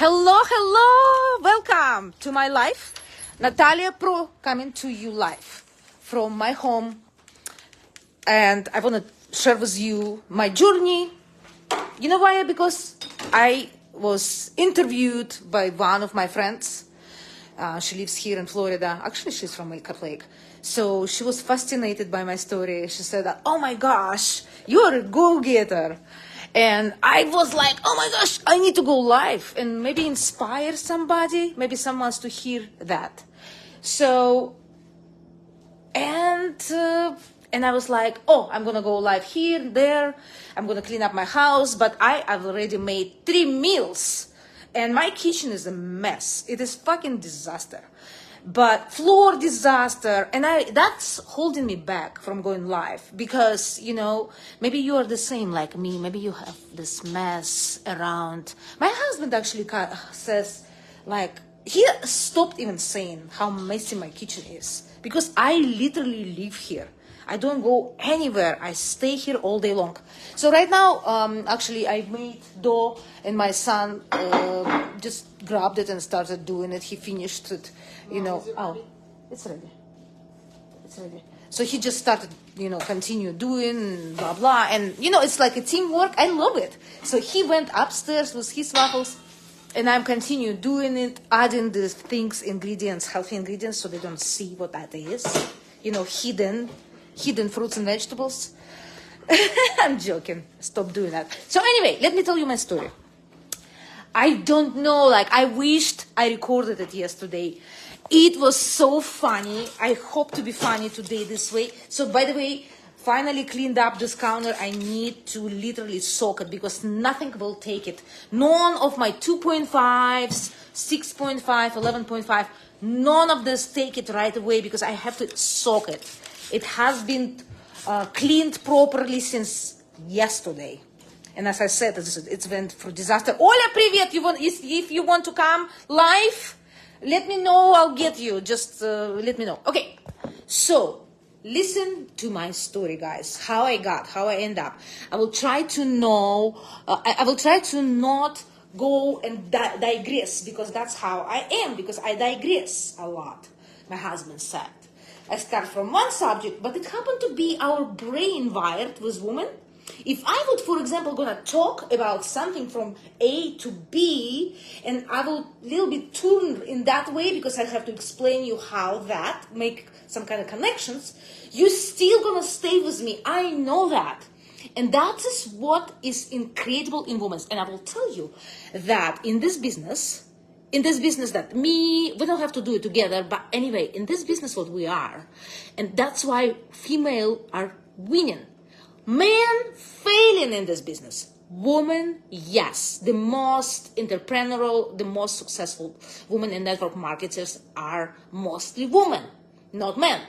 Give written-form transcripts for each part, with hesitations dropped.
Hello, hello, welcome to my life. Natalia Pro coming to you live from my home. And I want to share with you my journey. You know why? Because I was interviewed by one of my friends. She lives here in Florida. Actually, she's from Elk Lake. So she was fascinated by my story. She said, oh my gosh, you're a go-getter. And I was like, oh my gosh, I need to go live and maybe inspire somebody. Maybe someone wants to hear that. So, and I was like, oh, I'm going to go live here and there. I'm going to clean up my house. But I've already made 3 meals. And my kitchen is a mess. It is fucking disaster. But floor disaster. And that's holding me back from going live. Because, you know, maybe you are the same like me. Maybe you have this mess around. My husband actually says, like, he stopped even saying how messy my kitchen is. Because I literally live here. I don't go anywhere. I stay here all day long. So right now, actually, I made dough, and my son just grabbed it and started doing it. He finished it, you know. Oh, it's ready. It's ready. So he just started, you know, continue doing, blah, blah. And, you know, it's like a teamwork. I love it. So he went upstairs with his waffles, and I'm continuing doing it, adding the things, ingredients, healthy ingredients, so they don't see what that is. You know, hidden fruits and vegetables. I'm joking. Stop doing that. So anyway, let me tell you my story. I don't know, like, I wished I recorded it yesterday. It was so funny. I hope to be funny today this way. So by the way, finally cleaned up this counter. I need to literally soak it because nothing will take it. None of my 2.5s, 6.5, 11.5, none of this take it right away because I have to soak it. It has been cleaned properly since yesterday. And as I said, it's went through disaster. Ola, привет! If you want to come live, let me know. I'll get you. Just let me know. Okay. So, listen to my story, guys. How I end up. I will try to know. I will try to not go and digress because that's how I am. Because I digress a lot. My husband said. I start from one subject, but it happened to be our brain wired with women. If I would, for example, gonna talk about something from A to B, and I will little bit turn in that way because I have to explain you how that make some kind of connections, you still gonna stay with me. I know that. And that is what is incredible in women. And I will tell you that in this business that we don't have to do it together, but anyway, in this business what we are, and that's why female are winning. Men failing in this business. Women, yes, the most entrepreneurial, the most successful women in network marketers are mostly women, not men.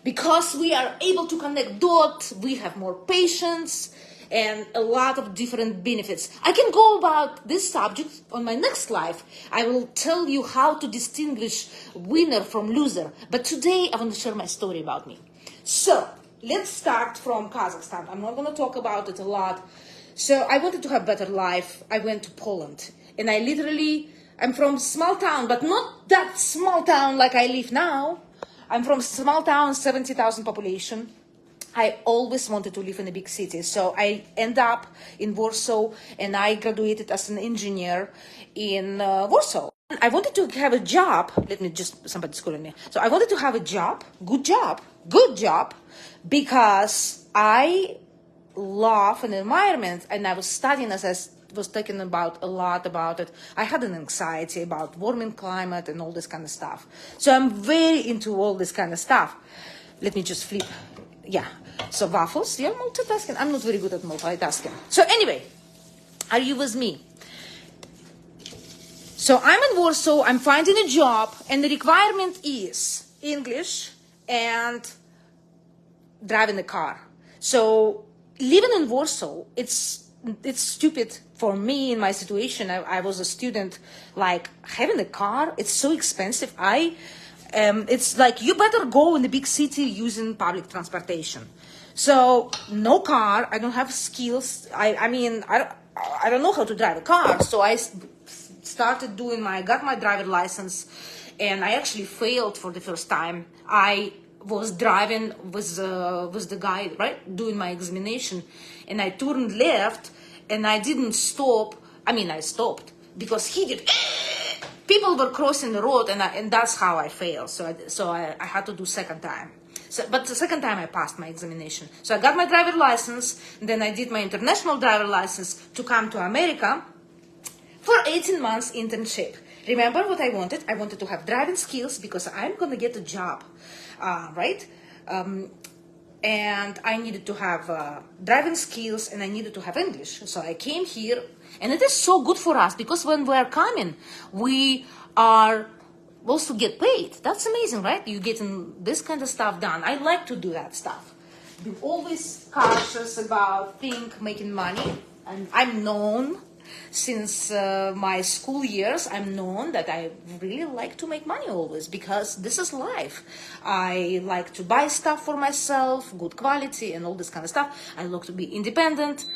Because we are able to connect dots, we have more patience, and a lot of different benefits. I can go about this subject on my next live. I will tell you how to distinguish winner from loser. But today I want to share my story about me. So let's start from Kazakhstan. I'm not going to talk about it a lot. So I wanted to have better life. I went to Poland. And I'm from small town, but not that small town like I live now. I'm from small town, 70,000 population. I always wanted to live in a big city. So I end up in Warsaw and I graduated as an engineer in Warsaw. I wanted to have a job. Somebody's calling me. So I wanted to have a job, good job, because I love an environment and I was studying as I was talking about a lot about it. I had an anxiety about warming climate and all this kind of stuff. So I'm very into all this kind of stuff. Let me just flip. Yeah, so waffles, you're multitasking. I'm not very good at multitasking. So anyway, are you with me? So I'm in Warsaw, I'm finding a job, and the requirement is English and driving a car. So living in Warsaw, it's stupid for me in my situation. I was a student, like having a car, it's so expensive. It's like you better go in the big city using public transportation. So no car. I don't have skills. I don't know how to drive a car. So I I got my driver license, and I actually failed for the first time. I was driving with the guy, right, doing my examination, and I turned left, and I didn't stop. I mean, I stopped because he did. People were crossing the road, and that's how I failed. So I had to do second time. But the second time I passed my examination. So I got my driver license, and then I did my international driver license to come to America for 18 months internship. Remember what I wanted? I wanted to have driving skills because I'm going to get a job, right? And I needed to have driving skills, and I needed to have English. So I came here, and it is so good for us because when we are coming, we are also get paid. That's amazing, right? You getting this kind of stuff done. I like to do that stuff. Be always cautious about making money, and I'm known since my school years. I'm known that I really like to make money always because this is life. I like to buy stuff for myself, good quality, and all this kind of stuff. I like to be independent.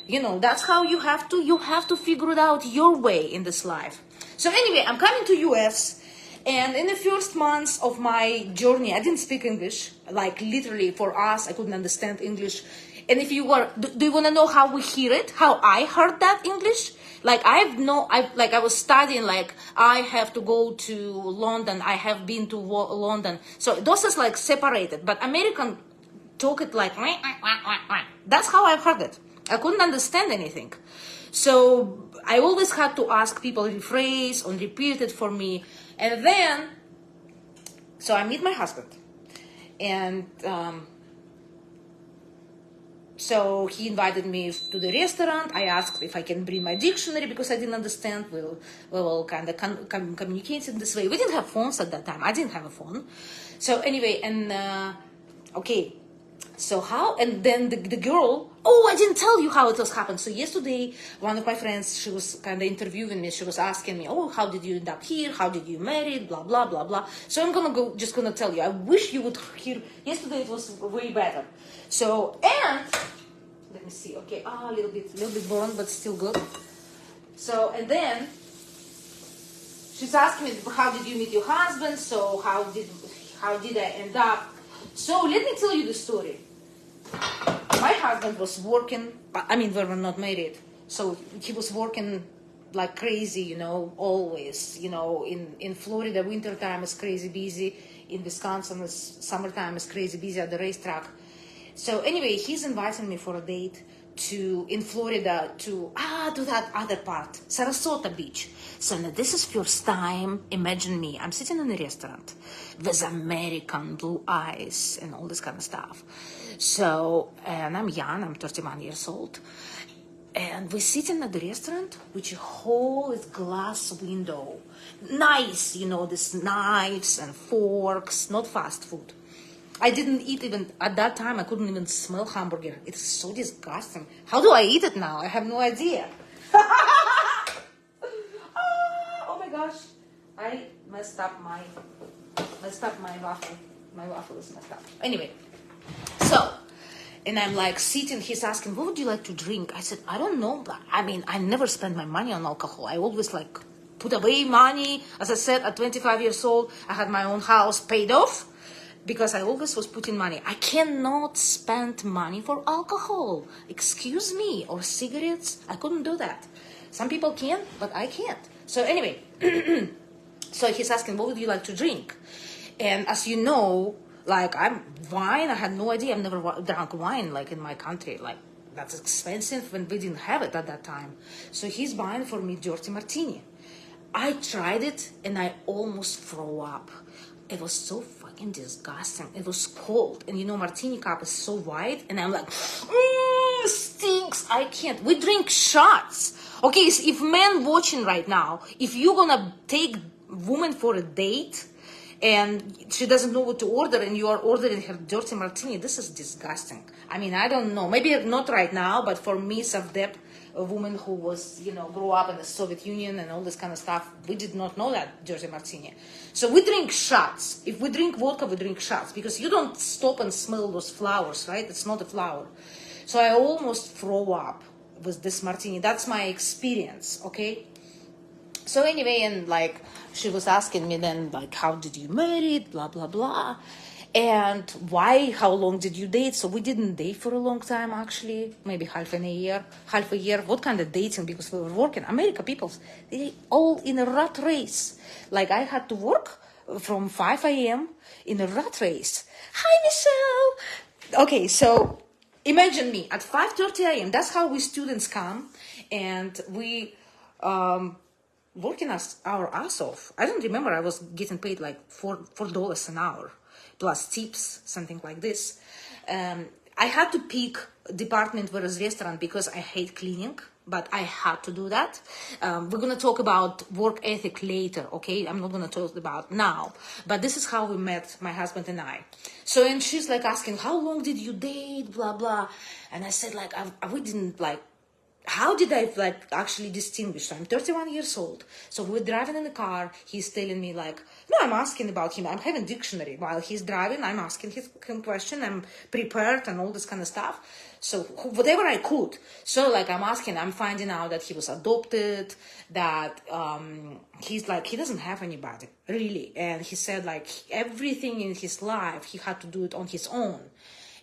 You know, that's how you have to figure it out your way in this life. So anyway, I'm coming to US. And in the first months of my journey, I didn't speak English. Like literally for us, I couldn't understand English. And if you were, do you want to know how we hear it? How I heard that English? Like I was studying. Like I have to go to London. I have been to London. So those is like separated. But American talk it like that's how I heard it. I couldn't understand anything. So I always had to ask people rephrase or repeat it for me. And then, so I meet my husband, and so he invited me to the restaurant. I asked if I can bring my dictionary because I didn't understand. We all kind of communicated this way. We didn't have phones at that time. I didn't have a phone. So anyway, and okay. So how, and then the girl, I didn't tell you how it was happened. So yesterday, one of my friends, she was kind of interviewing me. She was asking me, how did you end up here? How did you marry? Blah, blah, blah, blah. So I'm just gonna tell you. I wish you would hear, yesterday it was way better. So, and, let me see, okay, a little bit burned, but still good. So, and then, she's asking me, how did you meet your husband? So how did I end up? So let me tell you the story. My husband was working, we were not married, so he was working like crazy, always, in Florida, wintertime is crazy busy, in Wisconsin, summertime is crazy busy at the racetrack. So anyway, he's inviting me for a date in Florida to that other part, Sarasota Beach. So now this is first time, imagine me, I'm sitting in a restaurant with American blue eyes and all this kind of stuff. So, and I'm young, I'm 31 years old. And we're sitting at the restaurant, which a whole glass window. Nice, these knives and forks, not fast food. I didn't eat even, at that time, I couldn't even smell hamburger. It's so disgusting. How do I eat it now? I have no idea. Oh my gosh. I messed up my waffle. My waffle is messed up. Anyway, so, and I'm like sitting, he's asking, what would you like to drink? I said, I don't know. But I never spend my money on alcohol. I always put away money. As I said, at 25 years old, I had my own house paid off. Because I always was putting money. I cannot spend money for alcohol. Excuse me. Or cigarettes. I couldn't do that. Some people can, but I can't. So anyway, so he's asking, what would you like to drink? And as you know, wine, I had no idea. I've never drunk wine in my country. That's expensive when we didn't have it at that time. So he's buying for me dirty martini. I tried it and I almost threw up. It was so fucking disgusting. It was cold. And martini cup is so wide. And I'm like, stinks. I can't. We drink shots. Okay, so if men watching right now, if you're gonna take woman for a date and she doesn't know what to order and you are ordering her dirty martini, this is disgusting. I don't know. Maybe not right now, but for me, Savdep, a woman who was, grew up in the Soviet Union and all this kind of stuff, we did not know that dirty martini. So we drink shots. If we drink vodka, we drink shots because you don't stop and smell those flowers, right? It's not a flower. So I almost throw up with this martini. That's my experience, okay? So anyway, and like she was asking me then, like, how did you marry? Blah blah blah, and why? How long did you date? So we didn't date for a long time, actually, maybe half a year, half a year. What kind of dating? Because we were working. America, people, they all in a rat race. Like I had to work from 5 a.m. in a rat race. Hi, Michelle. Okay, so imagine me at 5:30 a.m. That's how we students come, and we. Working us our ass off. I don't remember. I was getting paid like $4 an hour, plus tips, something like this. I had to pick department versus restaurant because I hate cleaning, but I had to do that. We're gonna talk about work ethic later, okay? I'm not gonna talk about now, but this is how we met, my husband and I. So, and she's like asking, how long did you date, blah blah, and I said like, we didn't like. How did I like actually distinguish? So I'm 31 years old. So we're driving in the car. He's telling me like, no, I'm asking about him. I'm having dictionary while he's driving. I'm asking him question. I'm prepared and all this kind of stuff. So whatever I could. So like I'm asking, I'm finding out that he was adopted, that he's like, he doesn't have anybody really. And he said like everything in his life, he had to do it on his own.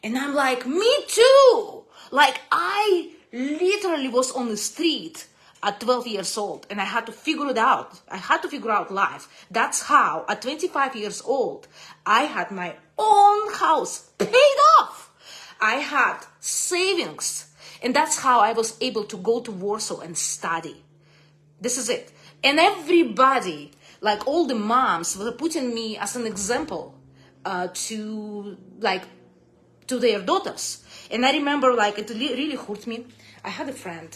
And I'm like, me too. Like I literally was on the street at 12 years old and I had to figure it out. I had to figure out life. That's how at 25 years old, I had my own house paid off. I had savings. And that's how I was able to go to Warsaw and study. This is it. And everybody, like all the moms, were putting me as an example to their daughters. And I remember like it really hurt me. I had a friend.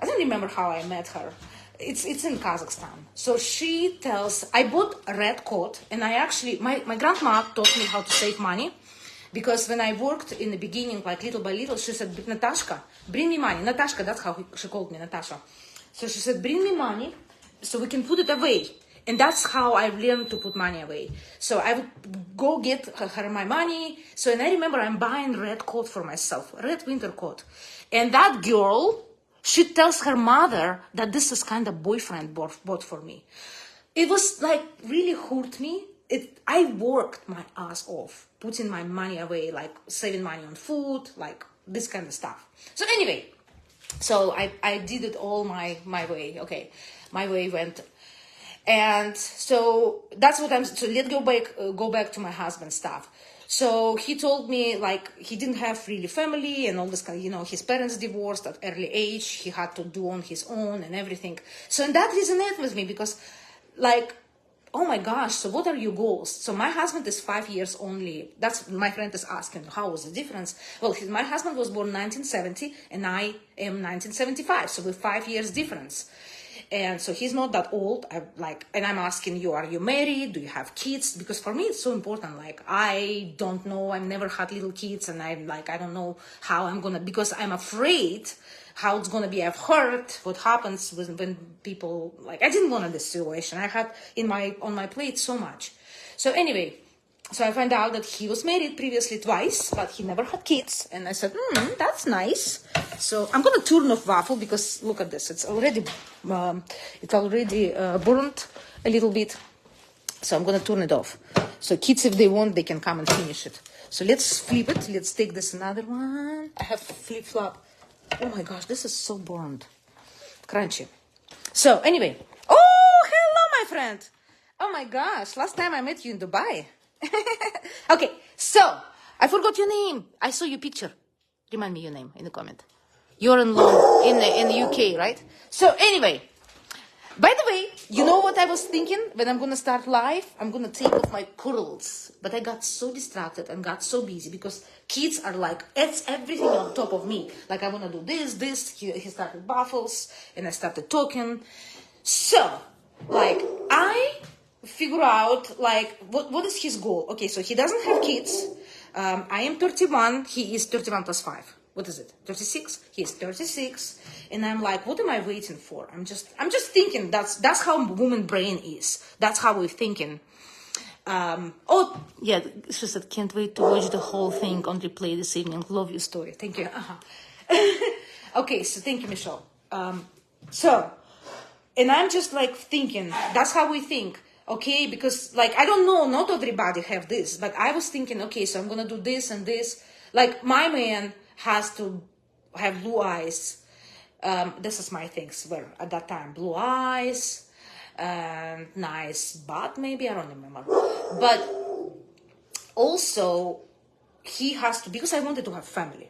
I don't remember how I met her. It's in Kazakhstan. So she tells, I bought a red coat and I actually, my grandma taught me how to save money. Because when I worked in the beginning, like little by little, she said, Natashka, bring me money. Natashka, that's how she called me, Natasha. So she said, bring me money so we can put it away. And that's how I learned to put money away. So I would go get her my money. So, and I remember I'm buying red coat for myself, red winter coat. And that girl, she tells her mother that this is kind of boyfriend bought for me. It was like really hurt me. I worked my ass off, putting my money away, like saving money on food, like this kind of stuff. So anyway, so I did it all my way. Okay, my way went. And so that's what so let's go back to my husband's stuff. So he told me like he didn't have really family and all this kind of, his parents divorced at early age. He had to do on his own and everything. So and that resonated with me because like, oh my gosh, so what are your goals? So my husband is 5 years only. That's my friend is asking, how was the difference? Well, my husband was born 1970 and I am 1975. So we're 5 years difference. And so he's not that old. And I'm asking you, are you married? Do you have kids? Because for me, it's so important. Like, I don't know. I've never had little kids. And I'm like, I don't know how I'm going to, because I'm afraid how it's going to be. I've heard what happens when people, like, I didn't want this situation. I had on my plate so much. So anyway, so I find out that he was married previously twice, but he never had kids. And I said, that's nice. So I'm going to turn off waffle because look at this. It's already burned a little bit. So I'm going to turn it off. So kids, if they want, they can come and finish it. So let's flip it. Let's take this another one. I have flip-flop. Oh my gosh, this is so burned. Crunchy. So anyway. Oh, hello, my friend. Oh my gosh, last time I met you in Dubai. Okay, so I forgot your name. I saw your picture. Remind me your name in the comment. You're in the UK, right? So anyway, by the way, you know what I was thinking when I'm gonna start live? I'm gonna take off my curls, but I got so distracted and got so busy because kids are like, it's everything on top of me. Like I wanna do this. He started baffles, and I started talking. So, like I figure out like what is his goal. Okay, so he doesn't have kids. I am 31. He is 31 plus 5. What is it? 36. He is 36, and I'm like, what am I waiting for? I'm just thinking. That's how woman brain is. That's how we're thinking. Oh yeah, she said, can't wait to watch the whole thing on replay this evening. Love your story. Thank you. Okay, so thank you, Michelle. So And I'm just like thinking, that's how we think. Okay, because like, I don't know, not everybody have this, but I was thinking, okay, so I'm gonna do this and this. Like, my man has to have blue eyes. This is my things were at that time, blue eyes, and nice butt, maybe, I don't remember. But also, he has to, because I wanted to have family.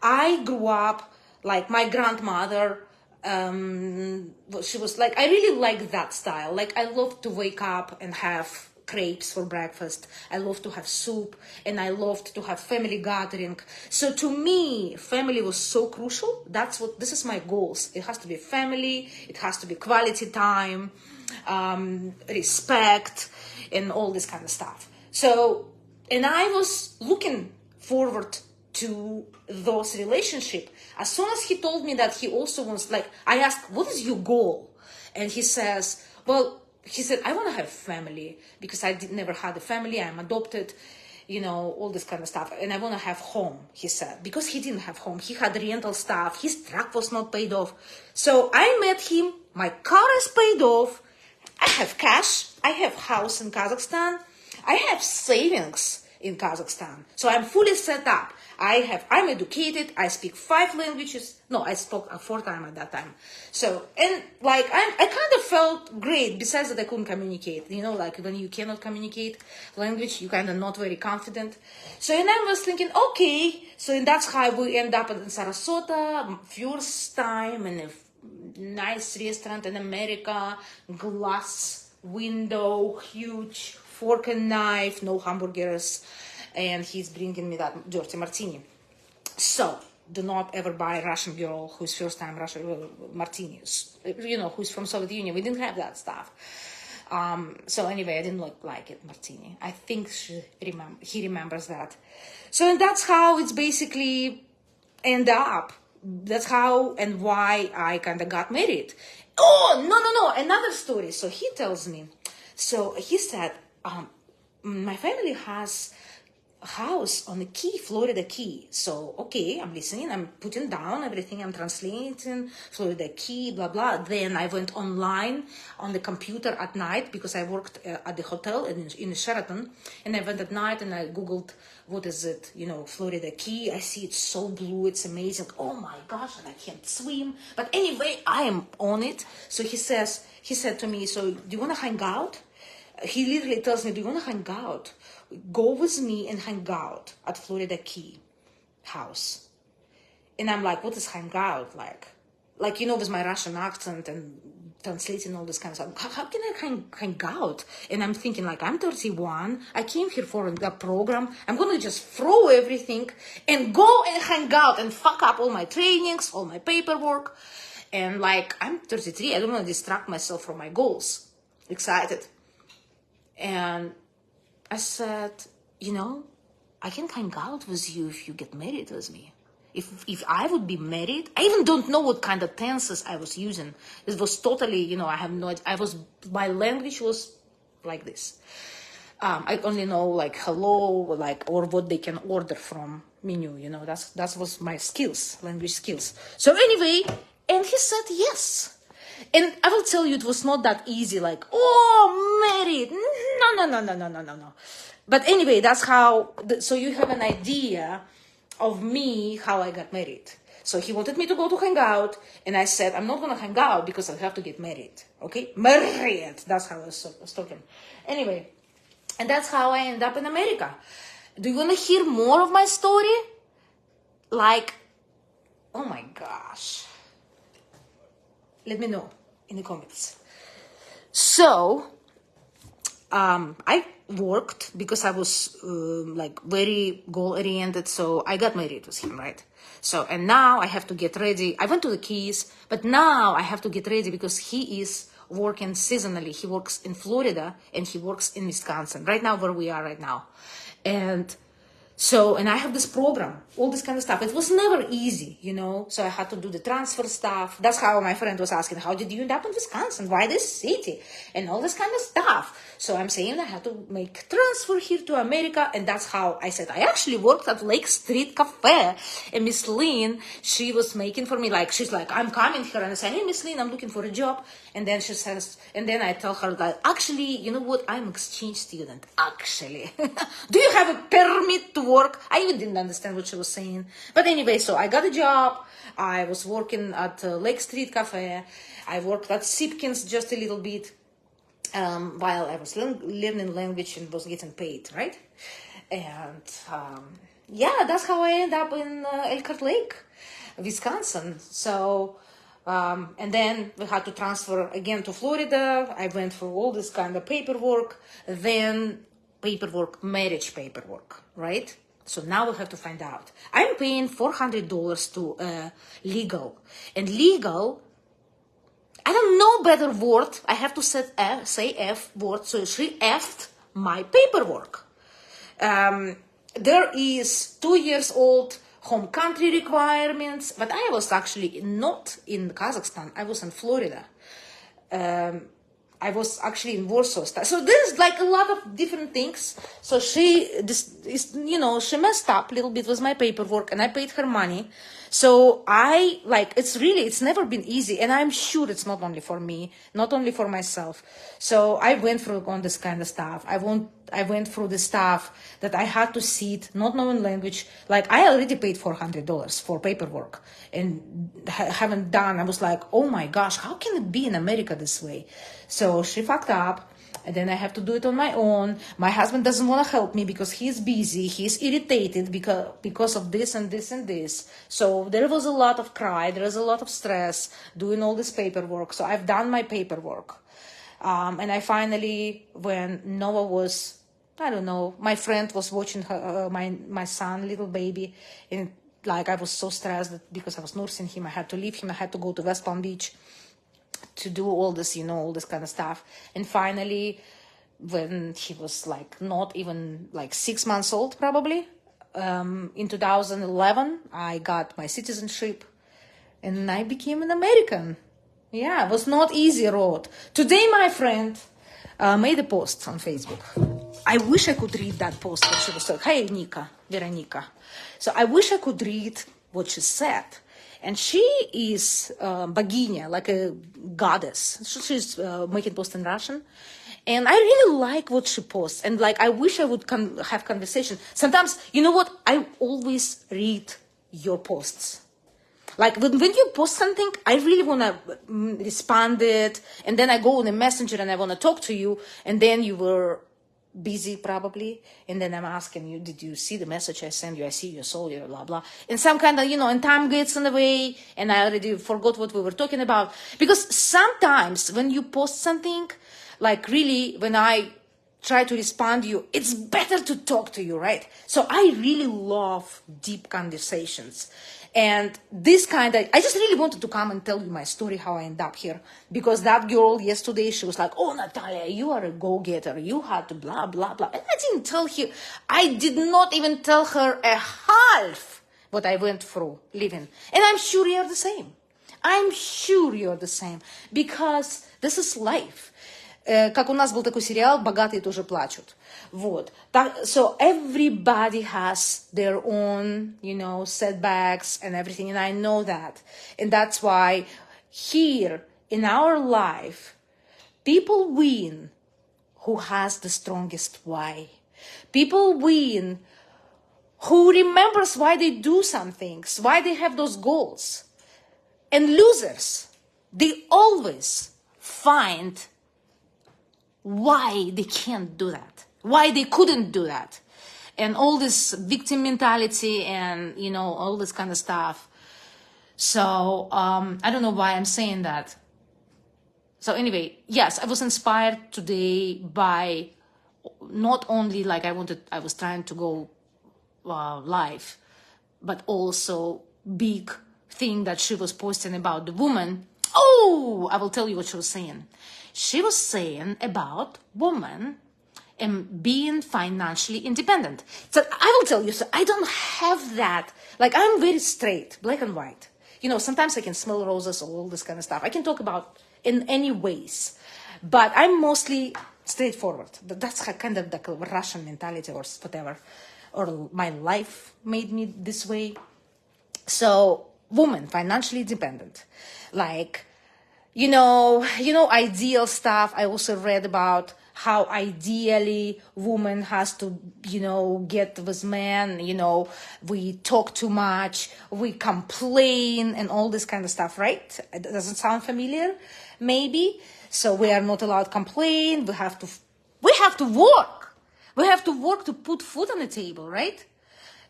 I grew up, like, my grandmother, she was like, I really like that style. Like, I love to wake up and have crepes for breakfast. I love to have soup, and I loved to have family gathering. So to me, family was so crucial. This is my goals. It has to be family. It has to be quality time, respect, and all this kind of stuff. So, and I was looking forward to those relationship. As soon as he told me that he also wants, like, I asked, what is your goal? And he says, well, he said, I want to have family because never had a family. I'm adopted, all this kind of stuff. And I want to have home, he said, because he didn't have home. He had rental stuff. His truck was not paid off. So I met him. My car is paid off. I have cash. I have house in Kazakhstan. I have savings in Kazakhstan. So I'm fully set up. I'm educated. I speak 5 languages. No, I spoke 4 times at that time. So, and like, I kind of felt great, besides that I couldn't communicate. Like when you cannot communicate language, you kind of not very confident. So, and I was thinking, okay, so and that's how we end up in Sarasota, first time in a nice restaurant in America, glass window, huge fork and knife, no hamburgers. And he's bringing me that dirty martini. So, do not ever buy a Russian girl who's first time Russian martinis. Who's from Soviet Union. We didn't have that stuff. So anyway, I didn't like it, martini. I think he remembers that. So, and that's how it's basically end up. That's how and why I kind of got married. Oh, no, another story. So he tells me. So he said, my family has house on the Key, Florida Key. So, okay, I'm listening, I'm putting down everything, I'm translating, Florida Key, blah, blah. Then I went online on the computer at night because I worked at the hotel in Sheraton. And I went at night and I Googled, what is it, Florida Key. I see it's so blue, it's amazing. Oh my gosh, and I can't swim. But anyway, I am on it. So he said to me, so do you want to hang out? He literally tells me, do you want to hang out? Go with me and hang out at Florida Key house. And I'm like, what is hang out like? Like, with my Russian accent and translating all this kind of stuff. How can I hang out? And I'm thinking, like, I'm 31. I came here for a program. I'm going to just throw everything and go and hang out and fuck up all my trainings, all my paperwork. And like, I'm 33. I don't want to distract myself from my goals. Excited. And I said, I can hang out with you if you get married with me. If I would be married, I even don't know what kind of tenses I was using. It was totally, I have no idea. My language was like this. I only know like hello, or what they can order from menu, that was my skills, language skills. So anyway, and he said yes. And I will tell you, it was not that easy, like, oh, married. No. But anyway, that's how, so you have an idea of me, how I got married. So he wanted me to go to hang out, and I said, I'm not going to hang out because I have to get married, okay? Married, that's how I was talking. Anyway, and that's how I end up in America. Do you want to hear more of my story? Like, oh my gosh. Let me know in the comments. So, I worked because I was very goal-oriented. So I got married with him, right? So, and now I have to get ready. I went to the Keys, but now I have to get ready because he is working seasonally. He works in Florida and he works in Wisconsin, right now where we are right now. And So, and I have this program, all this kind of stuff. It was never easy, So I had to do the transfer stuff. That's how my friend was asking, how did you end up in Wisconsin? Why this city? And all this kind of stuff. So I'm saying I had to make transfer here to America. And that's how I said, I actually worked at Lake Street Cafe. And Miss Lynn, she was making for me, she's like, I'm coming here. And I said, hey, Miss Lynn, I'm looking for a job. And then she says, and then I tell her that, actually, you know what? I'm exchange student, actually. Do you have a permit to work? I even didn't understand what she was saying. But anyway, so I got a job. I was working at Lake Street Cafe. I worked at Sipkins just a little bit while I was learning language and was getting paid, right? And yeah, that's how I ended up in Elkhart Lake, Wisconsin. So, and then we had to transfer again to Florida. I went through all this kind of paperwork, then marriage paperwork, right? So now we have to find out. I'm paying $400 to legal. And legal, I don't know better word. I have to say F word. So she F'd my paperwork. There is 2 years old home country requirements, but I was actually not in Kazakhstan. I was in Florida. I was actually in Warsaw. So there's a lot of different things. So she messed up a little bit with my paperwork and I paid her money. So it's never been easy. And I'm sure it's not only for me, not only for myself. So I went through all this kind of stuff. I went through the stuff that I had to sit, not knowing language. I already paid $400 for paperwork and haven't done. I was like, oh my gosh, how can it be in America this way? So she fucked up. And then I have to do it on my own. My husband doesn't want to help me because he's busy. He's irritated because of this and this and this. So there was a lot of cry. There was a lot of stress doing all this paperwork. So I've done my paperwork. And I finally, when Noah was, I don't know, my friend was watching her, my son, little baby. And I was so stressed that because I was nursing him, I had to leave him. I had to go to West Palm Beach to do all this, all this kind of stuff. And finally, when he was not even 6 months old, probably, in 2011, I got my citizenship and I became an American. Yeah, it was not easy road. Today, my friend made a post on Facebook. I wish I could read that post. What she was like, hey, Veronica. So I wish I could read what she said. And she is Boginya, like a goddess. She's making posts in Russian. And I really like what she posts. And I wish I would have conversation. Sometimes, you know what? I always read your posts. When you post something, I really want to respond it. And then I go on a messenger and I want to talk to you. And then you were busy probably, and then I'm asking you, did you see the message I sent you? I see you saw you, blah blah, and some kind of and time gets in the way, and I already forgot what we were talking about. Because sometimes when you post something, really when I try to respond to you, it's better to talk to you, right? So I really love deep conversations. And this I just really wanted to come and tell you my story, how I end up here. Because that girl yesterday, she was like, oh, Natalia, you are a go-getter. You had to blah, blah, blah. And I did not even tell her a half what I went through living. And I'm sure you're the same. Because this is life. Как у нас был такой сериал «Богатые тоже плачут». Вот. So everybody has their own, setbacks and everything, and I know that. And that's why here in our life, people win who has the strongest why. People win who remembers why they do some things, why they have those goals. And losers, they always find why they can't do that, why they couldn't do that. And all this victim mentality and, all this kind of stuff. So, I don't know why I'm saying that. So anyway, yes, I was inspired today by not only I was trying to go live, but also big thing that she was posting about the woman. Oh, I will tell you what she was saying. She was saying about woman and being financially independent. So I will tell you, so I don't have that. Like, I'm very straight, black and white. Sometimes I can smell roses or all this kind of stuff. I can talk about in any ways, but I'm mostly straightforward. That's kind of the Russian mentality or whatever, or my life made me this way. So, woman, financially independent, like, ideal stuff. I also read about how ideally woman has to, get with men, we talk too much, we complain and all this kind of stuff, right? It doesn't sound familiar, maybe. So we are not allowed to complain. We have to work. We have to work to put food on the table, right?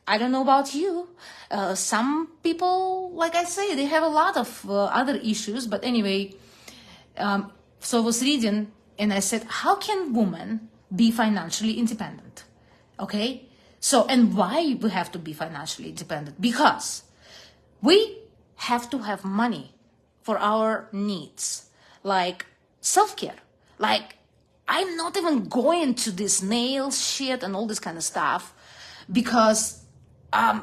I don't know about you. Some people, like I say, they have a lot of other issues. But anyway, so I was reading and I said, how can women be financially independent? Okay? So, and why we have to be financially independent? Because we have to have money for our needs, like self-care. Like, I'm not even going to this nail shit and all this kind of stuff because I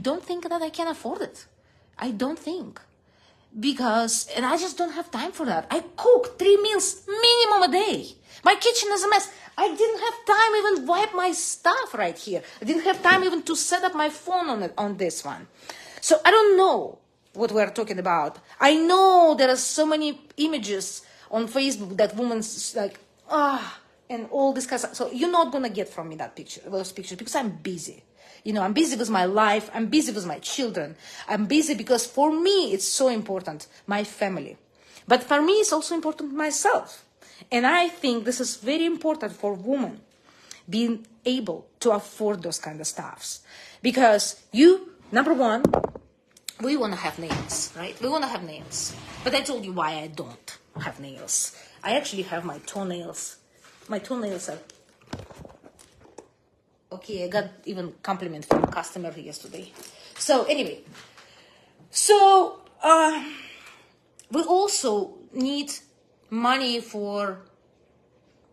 don't think that I can afford it. I don't think. And I just don't have time for that. I cook 3 meals minimum a day. My kitchen is a mess. I didn't have time even wipe my stuff right here. I didn't have time even to set up my phone on this one. So I don't know what we're talking about. I know there are so many images on Facebook that women's like, and all this kind of stuff. So you're not going to get from me those pictures because I'm busy. I'm busy with my life. I'm busy with my children. I'm busy because for me, it's so important, my family. But for me, it's also important myself. And I think this is very important for women being able to afford those kind of stuffs. Because number one, we want to have nails, right? We want to have nails. But I told you why I don't have nails. I actually have my toenails. My toenails are... Okay, I got even compliment from a customer yesterday. So anyway, we also need money for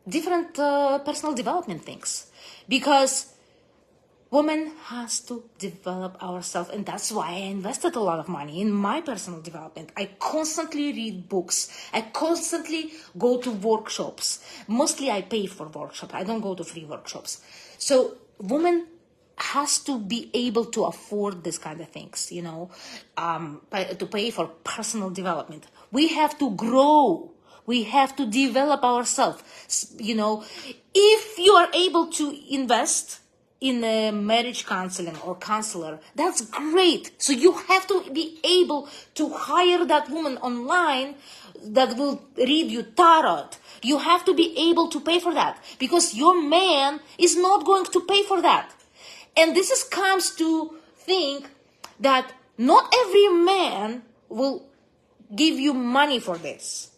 different personal development things because women has to develop ourselves, and that's why I invested a lot of money in my personal development. I constantly read books. I constantly go to workshops. Mostly I pay for workshops. I don't go to free workshops. So women has to be able to afford this kind of things, to pay for personal development. We have to grow. We have to develop ourselves. If you are able to invest in a marriage counseling or counselor, that's great. So you have to be able to hire that woman online that will read you tarot. You have to be able to pay for that because your man is not going to pay for that. And this comes to think that not every man will give you money for this.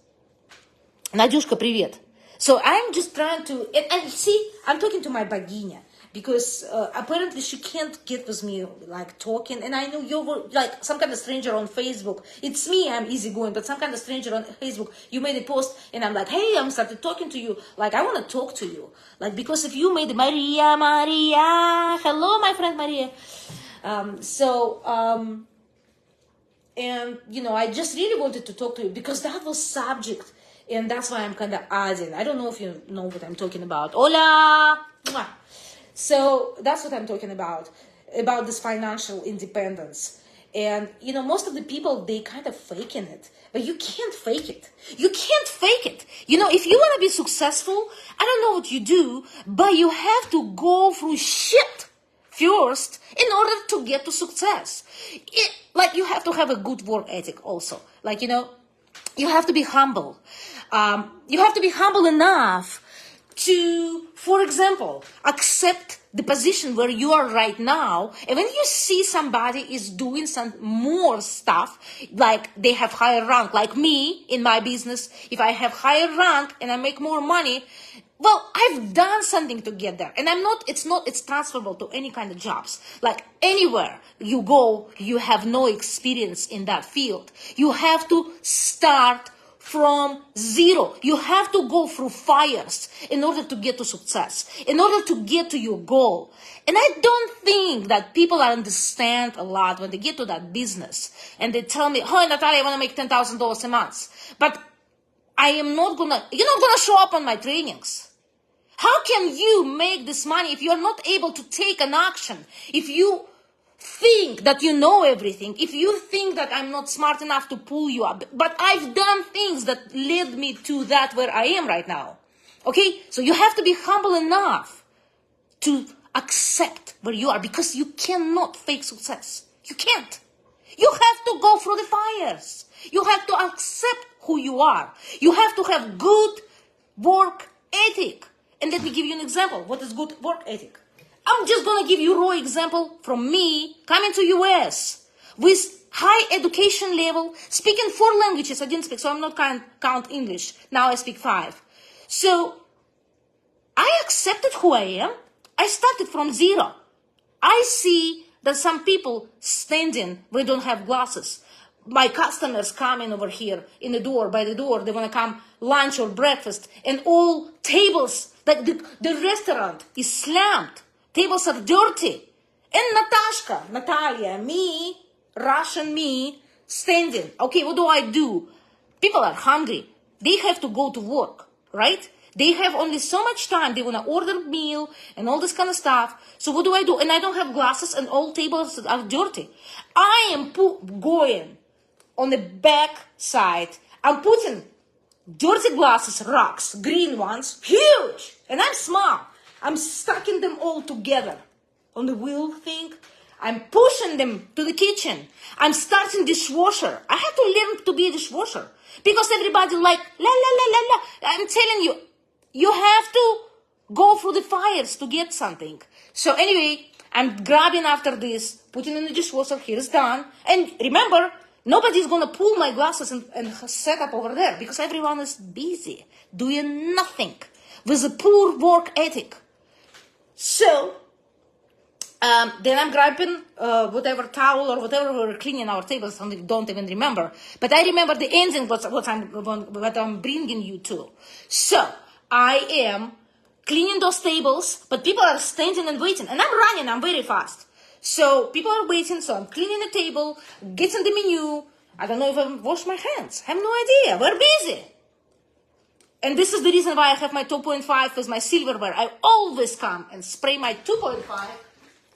Надюшка, привет. So I'm just trying to, and see, I'm talking to my богиня. Because apparently she can't get with me like talking, and I know you're like some kind of stranger on Facebook. It's me, I'm easygoing, but some kind of stranger on Facebook. You made a post, and I'm like, hey, I'm started talking to you. Like I want to talk to you, like because if you made Maria, hello, my friend Maria. And I just really wanted to talk to you because that was subject, and that's why I'm kind of adding. I don't know if you know what I'm talking about. Hola. Mwah. So that's what I'm talking about this financial independence. And, most of the people, they kind of faking it, but you can't fake it. You can't fake it. If you want to be successful, I don't know what you do, but you have to go through shit first in order to get to success. You have to have a good work ethic also. You have to be humble. You have to be humble enough to, for example, accept the position where you are right now. And when you see somebody is doing some more stuff, like they have higher rank, like me in my business, if I have higher rank and I make more money, well, I've done something to get there. And it's transferable to any kind of jobs. Like anywhere you go, you have no experience in that field. You have to start from zero. You have to go through fires in order to get to success, in order to get to your goal. And I don't think that people understand a lot when they get to that business and they tell me, oh, Natalia, I want to make $10,000 a month. But you're not gonna show up on my trainings. How can you make this money if you're not able to take an action? If you think that you know everything, if you think that I'm not smart enough to pull you up, but I've done things that led me to that where I am right now. Okay? So you have to be humble enough to accept where you are, because you cannot fake success. You can't. You have to go through the fires. You have to accept who you are. You have to have good work ethic. And let me give you an example. What is good work ethic? I'm just going to give you a raw example from me coming to US with high education level, speaking 4 languages. I didn't speak, so I'm not count English. Now I speak 5. So I accepted who I am. I started from zero. I see that some people standing, they don't have glasses. My customers coming over here in the door, by the door, they want to come lunch or breakfast, and all tables, like the restaurant is slammed. Tables are dirty. And Natalia, me, Russian me, standing. Okay, what do? People are hungry. They have to go to work, right? They have only so much time. They want to order meal and all this kind of stuff. So what do? And I don't have glasses and all tables are dirty. I am going on the back side. I'm putting dirty glasses, rocks, green ones, huge. And I'm small. I'm stacking them all together on the wheel thing. I'm pushing them to the kitchen. I'm starting dishwasher. I had to learn to be a dishwasher because everybody like, la, la, la, la, la. I'm telling you, you have to go through the fires to get something. So anyway, I'm grabbing after this, putting in the dishwasher. Here's done. And remember, nobody's going to pull my glasses and set up over there because everyone is busy doing nothing with a poor work ethic. So then I'm grabbing whatever towel or whatever we're cleaning our tables. I don't even remember. But I remember the ending, what I'm bringing you to. So I am cleaning those tables, but people are standing and waiting. And I'm running. I'm very fast. So people are waiting. So I'm cleaning the table, getting the menu. I don't know if I've washed my hands. I have no idea. We're busy. And this is the reason why I have my 2.5 with my silverware. I always come and spray my 2.5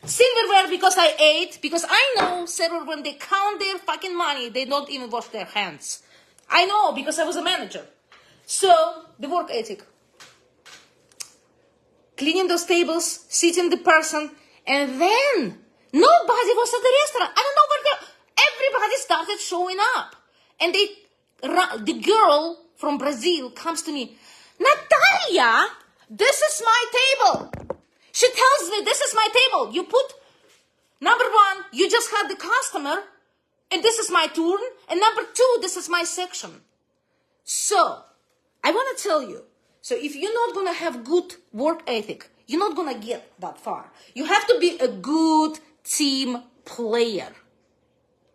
silverware because I ate. Because I know, server, when they count their fucking money, they don't even wash their hands. I know because I was a manager. So, the work ethic. Cleaning those tables, sitting the person, and then nobody was at the restaurant. I don't know where everybody started showing up. And the girl from Brazil comes to me, Natalia, this is my table. She tells me, this is my table. You put, number 1, you just had the customer, and this is my turn. And number 2, this is my section. So, I want to tell you, so if you're not going to have good work ethic, you're not going to get that far. You have to be a good team player.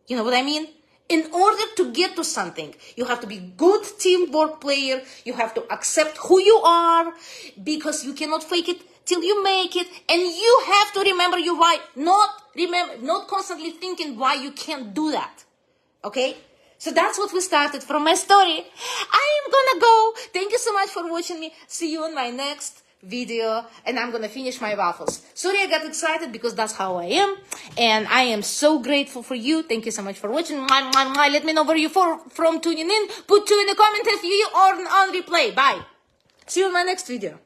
You know what I mean? In order to get to something, you have to be good teamwork player. You have to accept who you are because you cannot fake it till you make it. And you have to remember your why. Not constantly thinking why you can't do that. Okay? So that's what we started from my story. I am gonna go. Thank you so much for watching me. See you in my next video, and I'm gonna finish my waffles. Sorry I got excited because that's how I am, and I am so grateful for you. Thank you so much for watching. Mwah, mwah, mwah. Let me know where you from tuning in. Put 2 in the comment if you are on replay. Bye. See you in my next video.